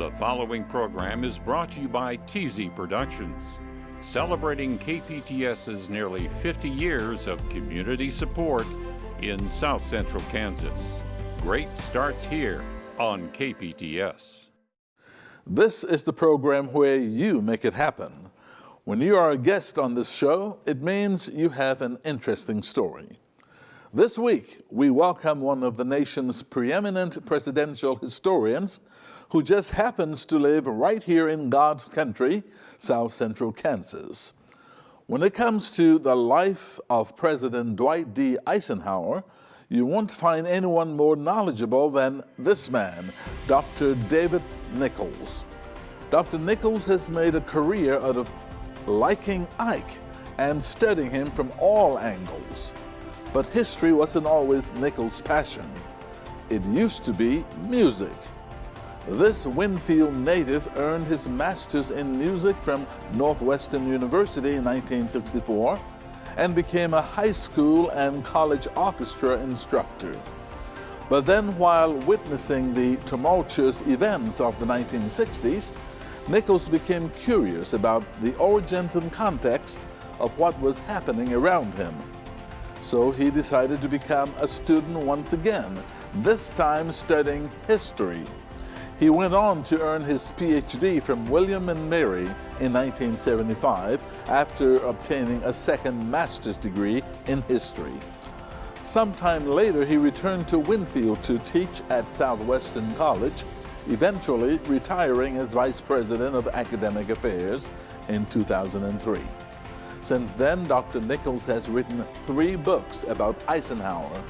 The following program is brought to you by TZ Productions, celebrating KPTS's nearly 50 years of community support in South Central Kansas. Great starts here on KPTS. This is the program where you make it happen. When you are a guest on this show, it means you have an interesting story. This week, we welcome one of the nation's preeminent presidential historians who just happens to live right here in God's country, South Central Kansas. When it comes to the life of President Dwight D. Eisenhower, you won't find anyone more knowledgeable than this man, Dr. David Nichols. Dr. Nichols has made a career out of liking Ike and studying him from all angles. But history wasn't always Nichols' passion. It used to be music. This Winfield native earned his master's in music from Northwestern University in 1964 and became a high school and college orchestra instructor. But then, while witnessing the tumultuous events of the 1960s, Nichols became curious about the origins and context of what was happening around him. So he decided to become a student once again, this time studying history. He went on to earn his PhD from William and Mary in 1975 after obtaining a second master's degree in history. Sometime later, he returned to Winfield to teach at Southwestern College, eventually retiring as Vice President of Academic Affairs in 2003. Since then, Dr. Nichols has written 3 books about Eisenhower,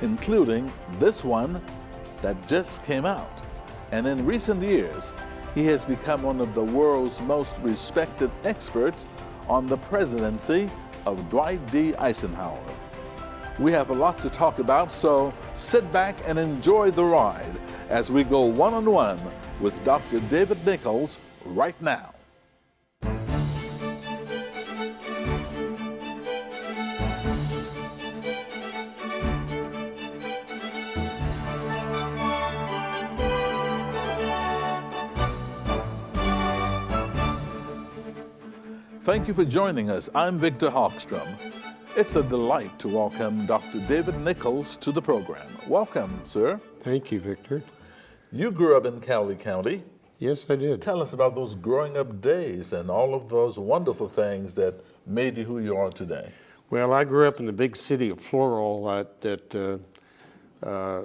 including this one that just came out. And in recent years, he has become one of the world's most respected experts on the presidency of Dwight D. Eisenhower. We have a lot to talk about, so sit back and enjoy the ride as we go one-on-one with Dr. David Nichols right now. Thank you for joining us. I'm Victor Hogstrom. It's a delight to welcome Dr. David Nichols to the program. Welcome, sir. Thank you, Victor. You grew up in Cowley County. Yes, I did. Tell us about those growing up days and all of those wonderful things that made you who you are today. Well, I grew up in the big city of Floral.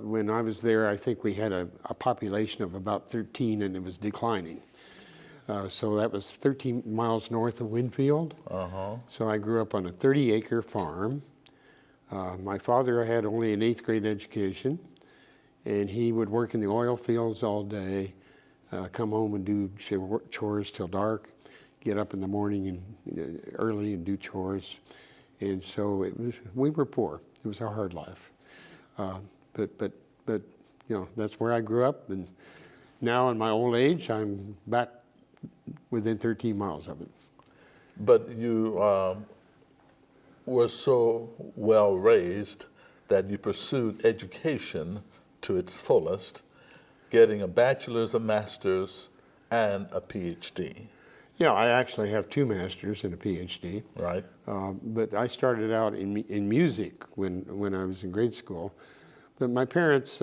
When I was there, I think we had a population of about 13, and it was declining. So that was 13 miles north of Winfield. So I grew up on a 30-acre farm. My father had only an 8th grade education, and he would work in the oil fields all day, come home and do chores till dark, get up in the morning and early and do chores. And so we were poor. It was a hard life. But you know, that's where I grew up, and now in my old age, I'm back within 13 miles of it. But you were so well raised that you pursued education to its fullest, getting a bachelor's, a master's, and a PhD. Yeah, I actually have 2 masters and a PhD. Right. But I started out in music when I was in grade school. But my parents,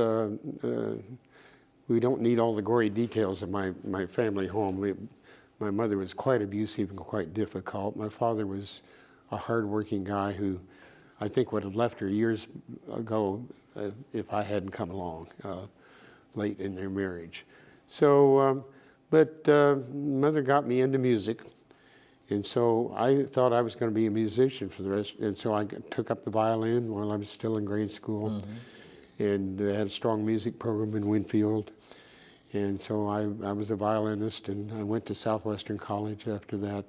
we don't need all the gory details of my family home. My mother was quite abusive and quite difficult. My father was a hard-working guy who I think would have left her years ago if I hadn't come along late in their marriage. So, but mother got me into music, and so I thought I was going to be a musician for the rest. And so I took up the violin while I was still in grade school, and had a strong music program in Winfield. And so I was a violinist, and I went to Southwestern College after that.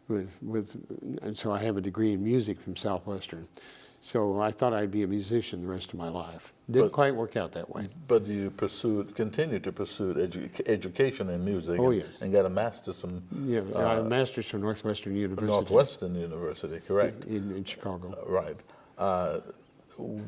And so I have a degree in music from Southwestern. So I thought I'd be a musician the rest of my life. Didn't quite work out that way. But you continued to pursue education in music. Oh, yes. And got a master's from... Yeah, I have a master's from Northwestern University. Northwestern University, correct. In Chicago. Right.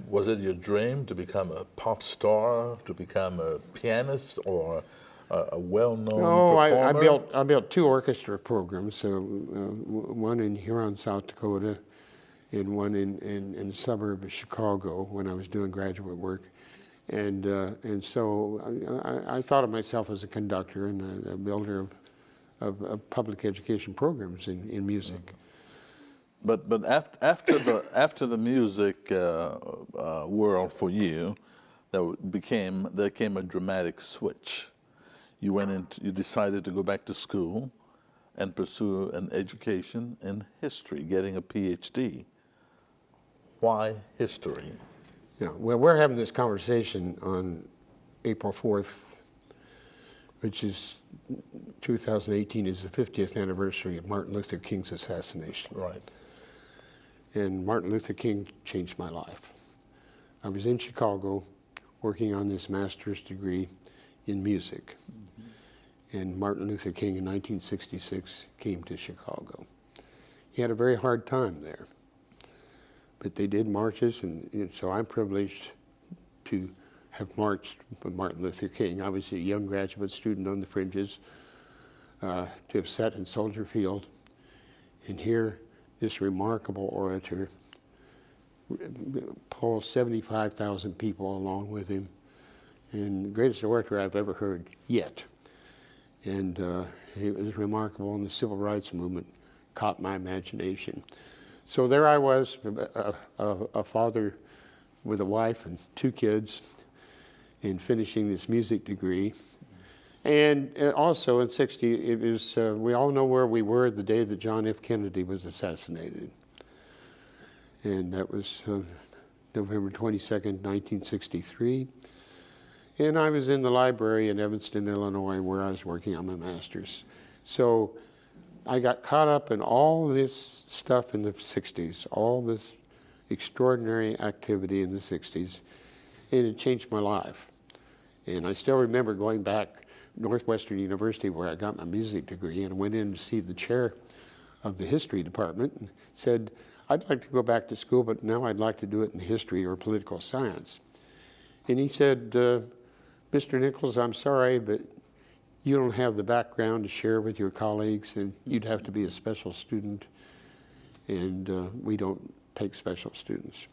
Was it your dream to become a pop star, to become a pianist, or a well-known Oh, performer? I built two orchestra programs, one in Huron, South Dakota, and one in the suburb of Chicago when I was doing graduate work. And so I thought of myself as a conductor and a builder of public education programs in music. But after the music world for you, there came a dramatic switch. You decided to go back to school and pursue an education in history, getting a PhD. Why history? Yeah, well, we're having this conversation on April 4th, which is 2018 is the 50th anniversary of Martin Luther King's assassination. Right. And Martin Luther King changed my life. I was in Chicago working on this master's degree in music. And Martin Luther King in 1966 came to Chicago. He had a very hard time there. But they did marches, and so I'm privileged to have marched with Martin Luther King. I was a young graduate student on the fringes, to have sat in Soldier Field and hear this remarkable orator pull 75,000 people along with him, and the greatest orator I've ever heard yet. And it was remarkable, and the civil rights movement caught my imagination. So there I was, a father with a wife and two kids, and finishing this music degree. And also in '60, it was, we all know where we were the day that John F. Kennedy was assassinated. And that was November 22nd, 1963. And I was in the library in Evanston, Illinois, where I was working on my master's. So I got caught up in all this stuff in the 60s, all this extraordinary activity in the 60s, and it changed my life. And I still remember going back Northwestern University, where I got my music degree, and went in to see the chair of the history department and said, I'd like to go back to school, but now I'd like to do it in history or political science. And he said, Mr. Nichols, I'm sorry, but you don't have the background to share with your colleagues, and you'd have to be a special student, and we don't take special students.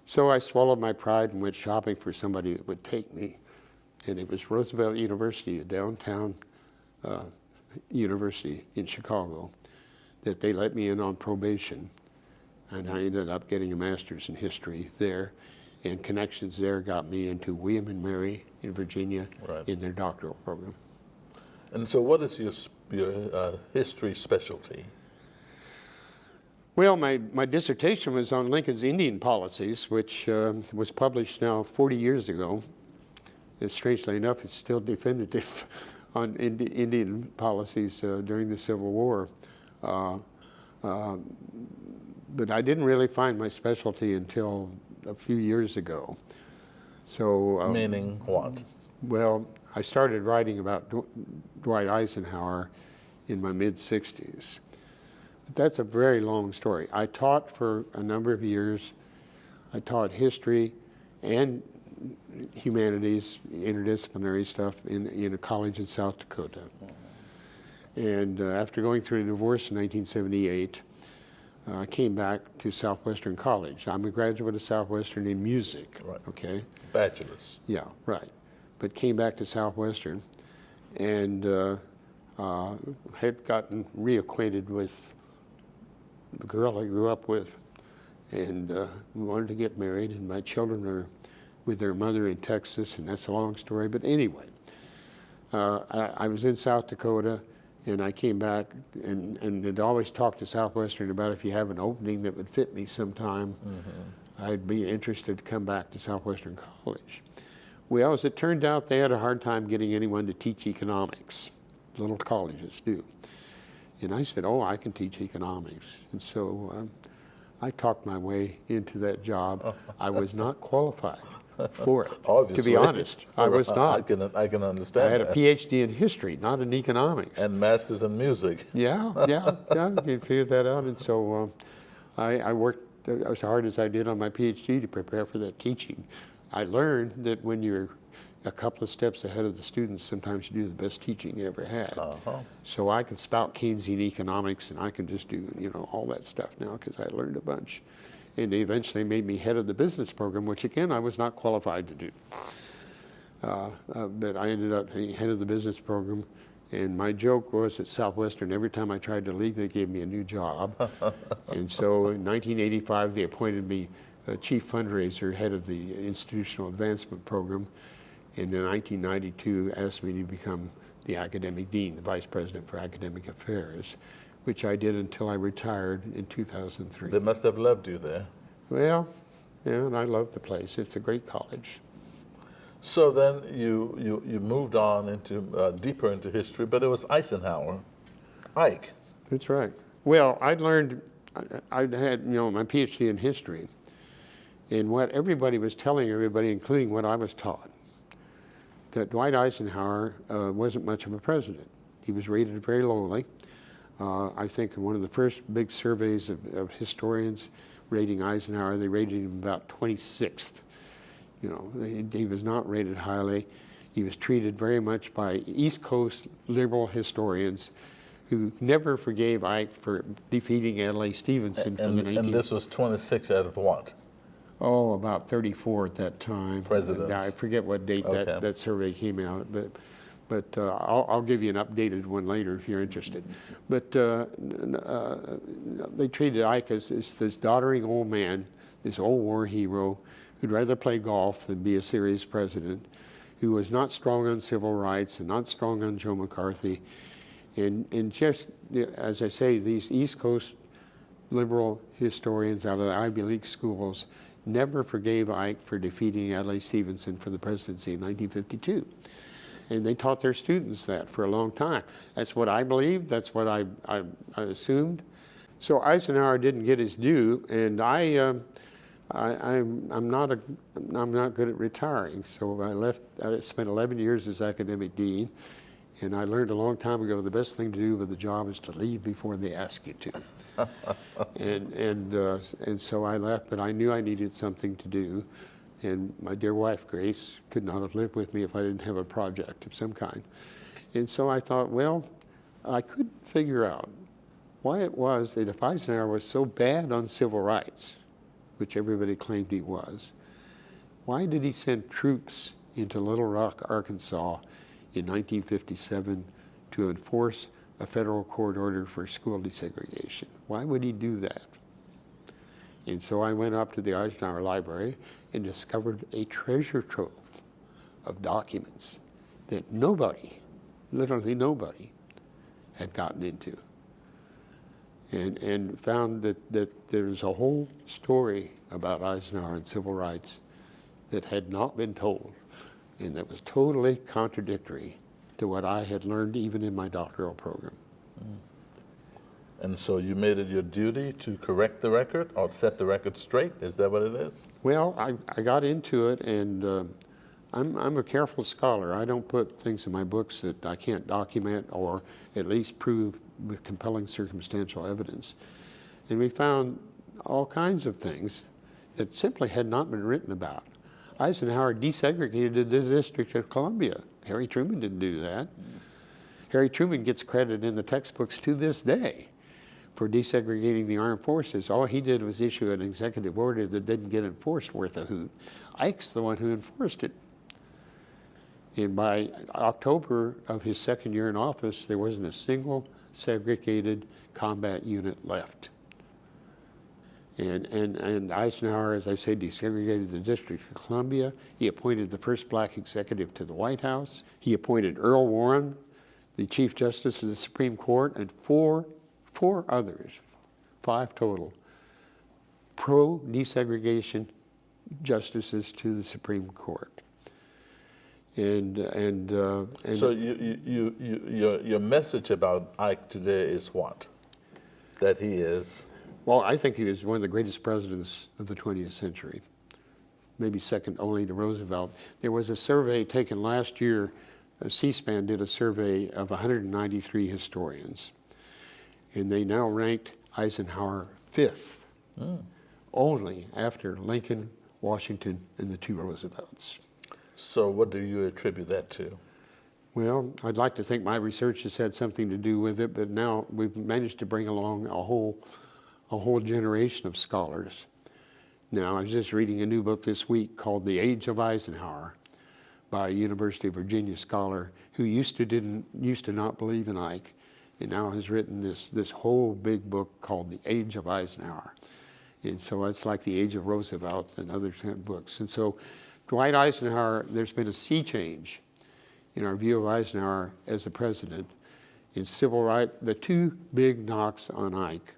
So I swallowed my pride and went shopping for somebody that would take me. And it was Roosevelt University, a downtown university in Chicago, that they let me in on probation. And I ended up getting a master's in history there, and connections there got me into William and Mary in Virginia in their doctoral program. And so what is your history specialty? Well, my dissertation was on Lincoln's Indian policies, which was published now 40 years ago. And strangely enough, it's still definitive on Indian policies during the Civil War. But I didn't really find my specialty until a few years ago. So, meaning what? Well, I started writing about Dwight Eisenhower in my mid-60s. But that's a very long story. I taught for a number of years. I taught history and humanities, interdisciplinary stuff in a college in South Dakota. And after going through a divorce in 1978, I came back to Southwestern College. I'm a graduate of Southwestern in music. Right. Okay. Bachelor's. Yeah, right. But came back to Southwestern and had gotten reacquainted with the girl I grew up with, and we wanted to get married, and my children are with their mother in Texas, and that's a long story. But anyway, I was in South Dakota, and I came back and had always talked to Southwestern about if you have an opening that would fit me sometime, I'd be interested to come back to Southwestern College. Well, as it turned out, they had a hard time getting anyone to teach economics. Little colleges do. And I said, oh, I can teach economics. And so I talked my way into that job. I was not qualified for it, Obviously. to be honest. I was not. I can understand I had a that. PhD in history, not in economics. And master's in music. Yeah, you figured that out. And so I worked as hard as I did on my PhD to prepare for that teaching. I learned that when you're a couple of steps ahead of the students. Sometimes you do the best teaching you ever had. Uh-huh. So I can spout Keynesian economics, and I can just do, all that stuff now because I learned a bunch. And they eventually made me head of the business program, which again, I was not qualified to do. But I ended up being head of the business program. And my joke was at Southwestern, every time I tried to leave, they gave me a new job. And so in 1985, they appointed me chief fundraiser, head of the institutional advancement program. And in 1992, asked me to become the academic dean, the vice president for academic affairs, which I did until I retired in 2003. They must have loved you there. Well, yeah, and I love the place. It's a great college. So then you moved on into deeper into history, but it was Eisenhower, Ike. That's right. Well, I learned, I had my PhD in history, and what everybody was telling everybody, including what I was taught, that Dwight Eisenhower wasn't much of a president. He was rated very lowly. I think in one of the first big surveys of historians rating Eisenhower, they rated him about 26th. He was not rated highly. He was treated very much by East Coast liberal historians who never forgave Ike for defeating Adlai Stevenson from the 19th. And this was 26 out of what? Oh, about 34 at that time. Presidents. I forget what date that survey came out, but I'll give you an updated one later if you're interested. But they treated Ike as this doddering old man, this old war hero, who'd rather play golf than be a serious president, who was not strong on civil rights and not strong on Joe McCarthy. And just, as I say, these East Coast liberal historians out of the Ivy League schools never forgave Ike for defeating Adlai Stevenson for the presidency in 1952. And they taught their students that for a long time. That's what I believed, that's what I assumed. So Eisenhower didn't get his due, and I'm not good at retiring, so I left. I spent 11 years as academic dean, and I learned a long time ago the best thing to do with a job is to leave before they ask you to. and so I left, but I knew I needed something to do, and my dear wife Grace could not have lived with me if I didn't have a project of some kind. And so I thought, well, I could figure out why it was that if Eisenhower was so bad on civil rights, which everybody claimed he was, why did he send troops into Little Rock, Arkansas in 1957 to enforce a federal court order for school desegregation? Why would he do that? And so I went up to the Eisenhower Library and discovered a treasure trove of documents that nobody, literally nobody, had gotten into. And found that there's a whole story about Eisenhower and civil rights that had not been told, and that was totally contradictory to what I had learned even in my doctoral program. And so you made it your duty to correct the record or set the record straight? Is that what it is? Well, I got into it, and I'm a careful scholar. I don't put things in my books that I can't document or at least prove with compelling circumstantial evidence. And we found all kinds of things that simply had not been written about. Eisenhower desegregated the District of Columbia. Harry Truman didn't do that. Harry Truman gets credit in the textbooks to this day for desegregating the armed forces. All he did was issue an executive order that didn't get enforced worth a hoot. Ike's the one who enforced it. And by October of his second year in office, there wasn't a single segregated combat unit left. And Eisenhower, as I said, desegregated the District of Columbia. He appointed the first black executive to the White House. He appointed Earl Warren, the Chief Justice of the Supreme Court, and four others, 5 total, pro-desegregation justices to the Supreme Court. So your message about Ike today is what? That he is? Well, I think he was one of the greatest presidents of the 20th century, maybe second only to Roosevelt. There was a survey taken last year. C-SPAN did a survey of 193 historians, and they now ranked Eisenhower 5th, only after Lincoln, Washington, and the 2 Roosevelts. So what do you attribute that to? Well, I'd like to think my research has had something to do with it, but now we've managed to bring along a whole generation of scholars. Now, I was just reading a new book this week called The Age of Eisenhower by a University of Virginia scholar who used to not believe in Ike, and now has written this whole big book called The Age of Eisenhower. And so it's like The Age of Roosevelt and other books. And so Dwight Eisenhower, there's been a sea change in our view of Eisenhower as a president. In civil rights, the two big knocks on Ike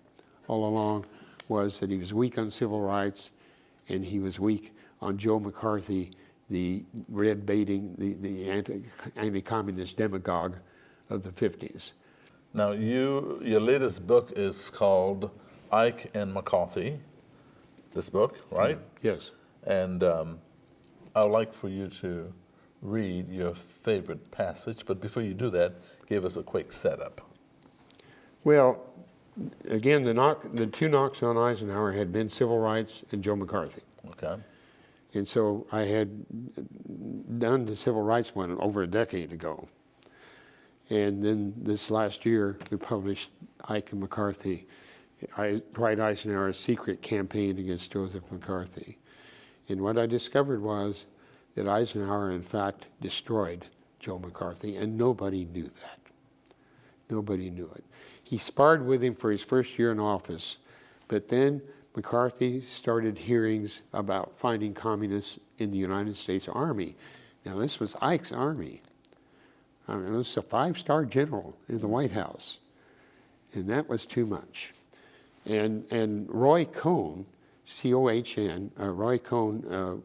all along was that he was weak on civil rights and he was weak on Joe McCarthy, the red baiting, the anti-communist demagogue of the 50s. Now, your latest book is called Ike and McCarthy, this book, right? Yes. And I'd like for you to read your favorite passage, but before you do that, give us a quick setup. Well, again, the two knocks on Eisenhower had been civil rights and Joe McCarthy. Okay. And so I had done the civil rights one over a decade ago. And then this last year, we published Ike and McCarthy, Dwight Eisenhower's secret campaign against Joseph McCarthy. And what I discovered was that Eisenhower, in fact, destroyed Joe McCarthy, and nobody knew that. Nobody knew it. He sparred with him for his first year in office, but then McCarthy started hearings about finding communists in the United States Army. Now, this was Ike's Army. I mean, it was a 5-star general in the White House, and that was too much. And Roy Cohn, C-O-H-N, Roy Cohn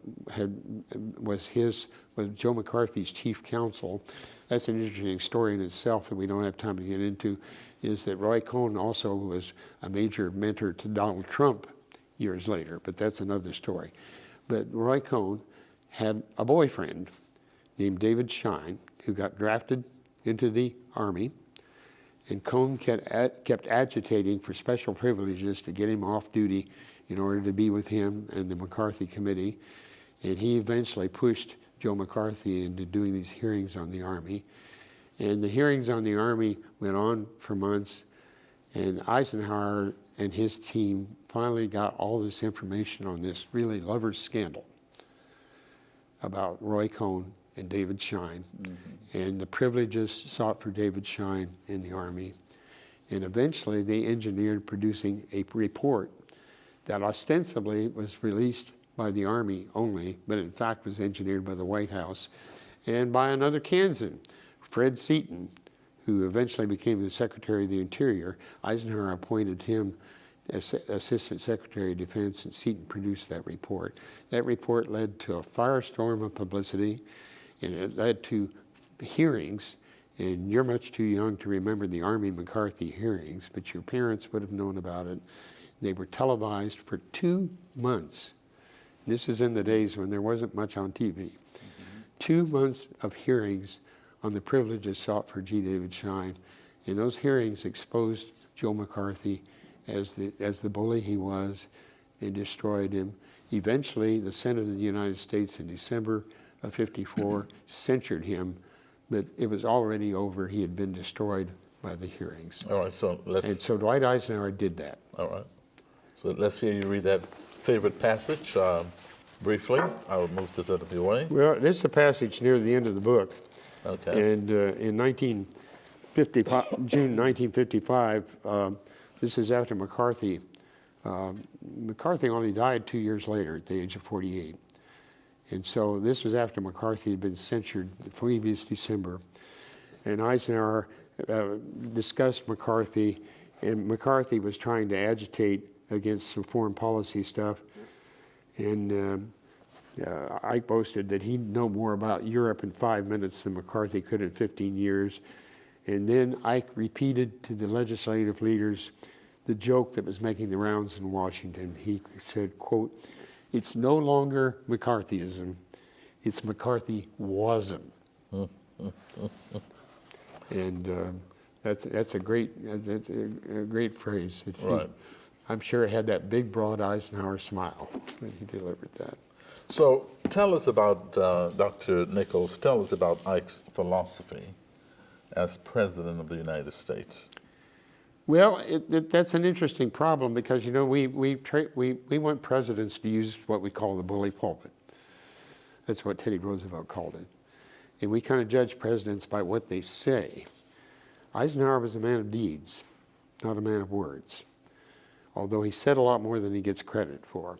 was Joe McCarthy's chief counsel. That's an interesting story in itself that we don't have time to get into, is that Roy Cohn also was a major mentor to Donald Trump years later, but that's another story. But Roy Cohn had a boyfriend named David Shine, who got drafted into the Army, and Cohn kept agitating for special privileges to get him off duty in order to be with him and the McCarthy committee. And he eventually pushed Joe McCarthy into doing these hearings on the Army. And the hearings on the Army went on for months, and Eisenhower and his team finally got all this information on this really lover's scandal about Roy Cohn and David Shine, and the privileges sought for David Shine in the Army. And eventually they engineered producing a report that ostensibly was released by the Army only, but in fact was engineered by the White House and by another Kansan, Fred Seaton, who eventually became the Secretary of the Interior. Eisenhower appointed him as Assistant Secretary of Defense, and Seaton produced that report. That report led to a firestorm of publicity, and it led to hearings. And you're much too young to remember the Army McCarthy hearings, but your parents would have known about it. They were televised for 2 months. This is in the days when there wasn't much on TV. 2 months of hearings on the privileges sought for G. David Shine. And those hearings exposed Joe McCarthy as the bully he was, and destroyed him. Eventually, the Senate of the United States in December of '54 censured him, but it was already over. He had been destroyed by the hearings. All right, so And so Dwight Eisenhower did that. All right. So let's hear you read that favorite passage briefly. I will move this out of your way. Well, this is a passage near the end of the book. Okay. And in June 1955, this is after McCarthy. McCarthy only died 2 years later at the age of 48. And so this was after McCarthy had been censured the previous December. And Eisenhower discussed McCarthy, and McCarthy was trying to agitate against some foreign policy stuff. And Ike boasted that he'd know more about Europe in 5 minutes than McCarthy could in 15 years. And then Ike repeated to the legislative leaders the joke that was making the rounds in Washington. He said, quote, "It's no longer McCarthyism, it's McCarthy-wasm." And that's a great phrase. Right. I'm sure it had that big, broad Eisenhower smile when he delivered that. So tell us about, Dr. Nichols, tell us about Ike's philosophy as President of the United States. Well, that's an interesting problem because, you know, we want presidents to use what we call the bully pulpit. That's what Teddy Roosevelt called it. And we kind of judge presidents by what they say. Eisenhower was a man of deeds, not a man of words, although he said a lot more than he gets credit for.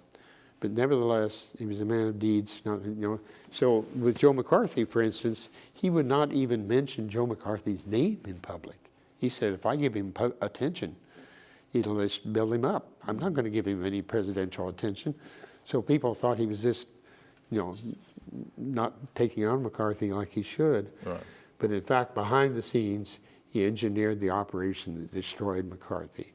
But nevertheless, he was a man of deeds. Not, you know. So with Joe McCarthy, for instance, he would not even mention Joe McCarthy's name in public. He said, if I give him attention, it'll just build him up. I'm not going to give him any presidential attention. So people thought he was just, you know, not taking on McCarthy like he should. Right. But in fact, behind the scenes, he engineered the operation that destroyed McCarthy.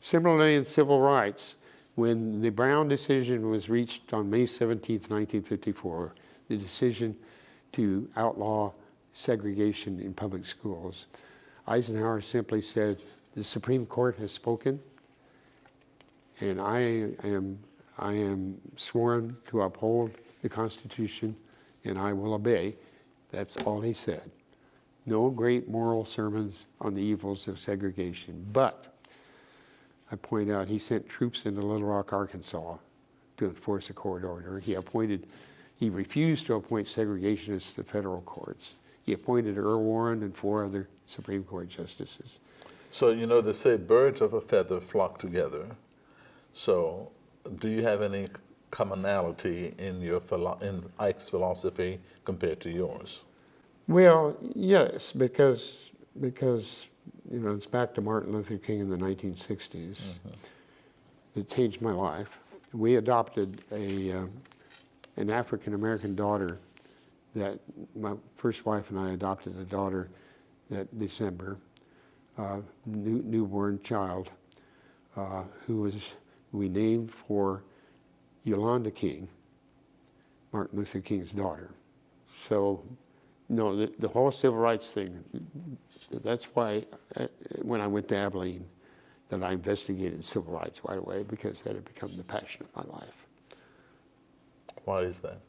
Similarly, in civil rights, when the Brown decision was reached on May 17, 1954, the decision to outlaw segregation in public schools, Eisenhower simply said, the Supreme Court has spoken, and I am sworn to uphold the Constitution, and I will obey. That's all he said. No great moral sermons on the evils of segregation. But I point out he sent troops into Little Rock, Arkansas to enforce a court order. He refused to appoint segregationists to federal courts. He appointed Earl Warren and 4 other Supreme Court justices. So, you know, they say birds of a feather flock together. So, do you have any commonality in in Ike's philosophy compared to yours? Well, yes, because you know, it's back to Martin Luther King in the 1960s. That changed my life. We adopted an African-American daughter that my first wife and I adopted a daughter that December, newborn child, who we named for Yolanda King, Martin Luther King's daughter. So, no, the whole civil rights thing, that's why when I went to Abilene, that I investigated civil rights right away, because that had become the passion of my life. Why is that?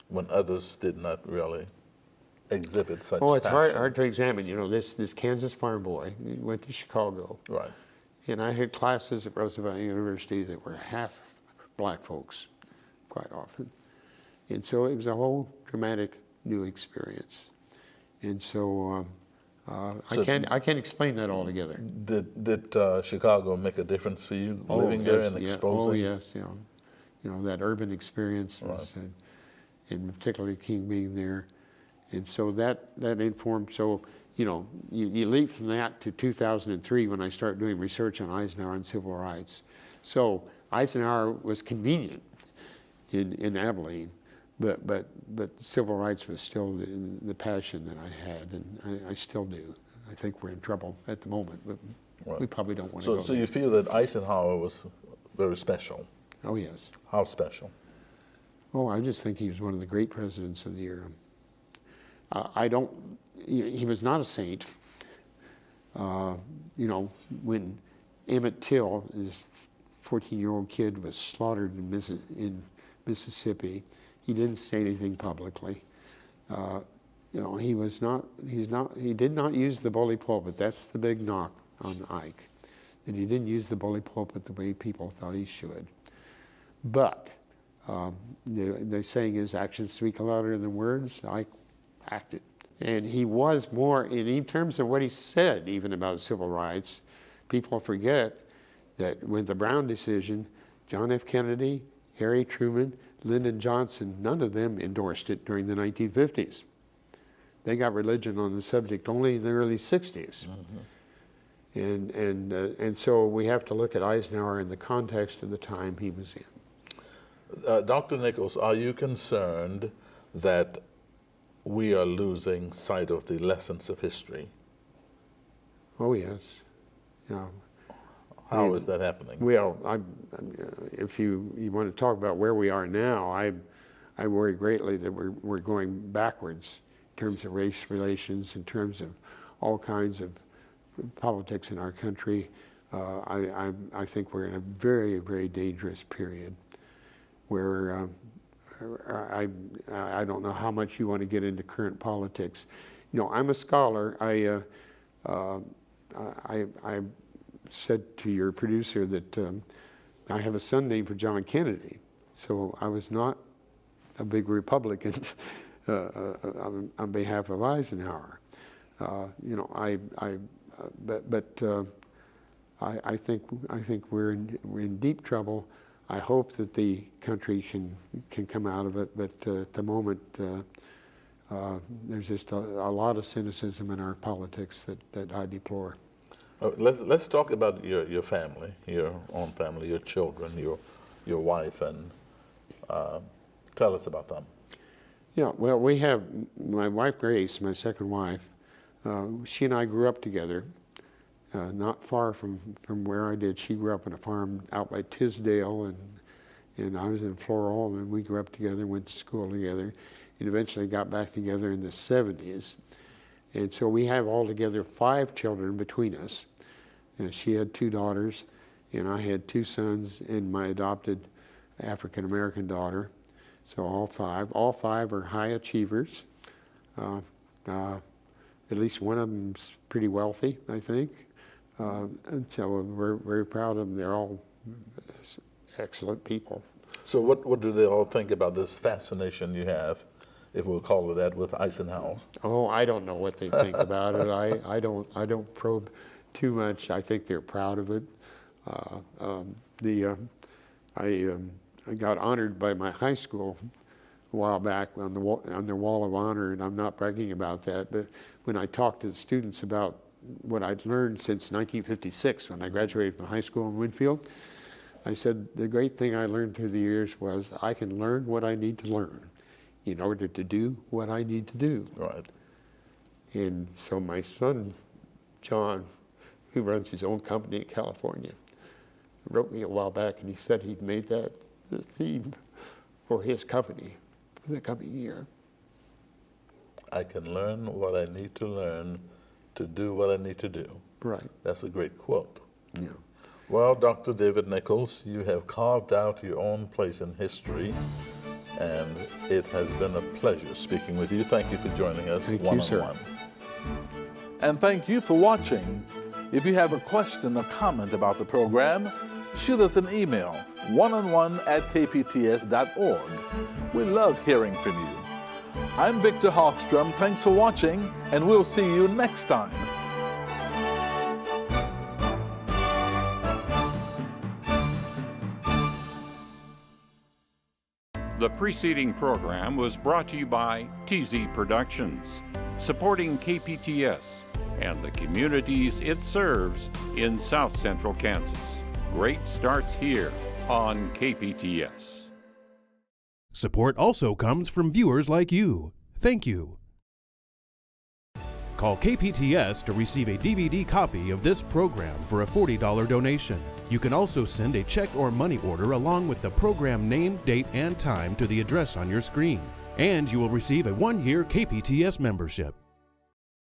When others did not really exhibit such passion. Oh, it's hard to examine. You know, this Kansas farm boy, he went to Chicago. Right. And I had classes at Roosevelt University that were half black folks, quite often. And so it was a whole dramatic new experience. And so, I can't explain that altogether. Did Chicago make a difference for you living there and exposing? Oh, yes. You know, that urban experience was, Right. and particularly King being there. And so that informed, so, you know, you leap from that to 2003 when I started doing research on Eisenhower and civil rights. So Eisenhower was convenient in Abilene, but civil rights was still the passion that I had, and I still do. I think we're in trouble at the moment, but Right. we probably don't want to go So there. you feel that Eisenhower was very special? Oh, yes. How special? Oh, I just think he was one of the great presidents of the era. He was not a saint. You know, when Emmett Till, this 14-year-old kid, was slaughtered in Mississippi, he didn't say anything publicly. You know, he did not use the bully pulpit. That's the big knock on Ike, that he didn't use the bully pulpit the way people thought he should. But the saying is, actions speak louder than words. Ike acted. And he was more, in terms of what he said, even about civil rights, people forget that with the Brown decision, John F. Kennedy, Harry Truman, Lyndon Johnson, none of them endorsed it during the 1950s. They got religion on the subject only in the early 60s. And so we have to look at Eisenhower in the context of the time he was in. Dr. Nichols, are you concerned that we are losing sight of the lessons of history? Oh, yes. Yeah. How is that happening? Well, if you want to talk about where we are now, I worry greatly that we're going backwards in terms of race relations, in terms of all kinds of politics in our country. I think we're in a very, very dangerous period. where I don't know how much you want to get into current politics. You know, I'm a scholar. I said to your producer that I have a son named for John Kennedy, so I was not a big Republican on behalf of Eisenhower. You know, I think we're in deep trouble. I hope that the country can come out of it, but at the moment there's just a lot of cynicism in our politics that I deplore. Let's talk about your family, your own family, your children, your wife, and tell us about them. Yeah, well, we have my wife Grace, my second wife. She and I grew up together, not far from where I did. She grew up on a farm out by Tisdale, and I was in Floral, and we grew up together, went to school together, and eventually got back together in the 70s. And so we have altogether 5 children between us. And she had 2 daughters, and I had 2 sons and my adopted African-American daughter. So all 5 are high achievers. At least one of them's pretty wealthy, I think. And so we're very proud of them. They're all excellent people. So what do they all think about this fascination you have, if we'll call it that, with Eisenhower? Oh, I don't know what they think about it. I don't probe too much. I think they're proud of it. I got honored by my high school a while back on their wall of honor, and I'm not bragging about that, but when I talked to the students about what I'd learned since 1956, when I graduated from high school in Winfield, I said the great thing I learned through the years was I can learn what I need to learn in order to do what I need to do. Right. And so my son, John, who runs his own company in California, wrote me a while back, and he said he'd made that the theme for his company for the coming year. I can learn what I need to learn to do what I need to do. Right. That's a great quote. Yeah. Well, Dr. David Nichols, you have carved out your own place in history, and it has been a pleasure speaking with you. Thank you for joining us one-on-one. And thank you for watching. If you have a question or comment about the program, shoot us an email, oneonone@kpts.org. We love hearing from you. I'm Victor Hogstrom. Thanks for watching, and we'll see you next time. The preceding program was brought to you by TZ Productions, supporting KPTS and the communities it serves in South Central Kansas. Great starts here on KPTS. Support also comes from viewers like you. Thank you. Call KPTS to receive a DVD copy of this program for a $40 donation. You can also send a check or money order along with the program name, date, and time to the address on your screen. And you will receive a 1-year KPTS membership.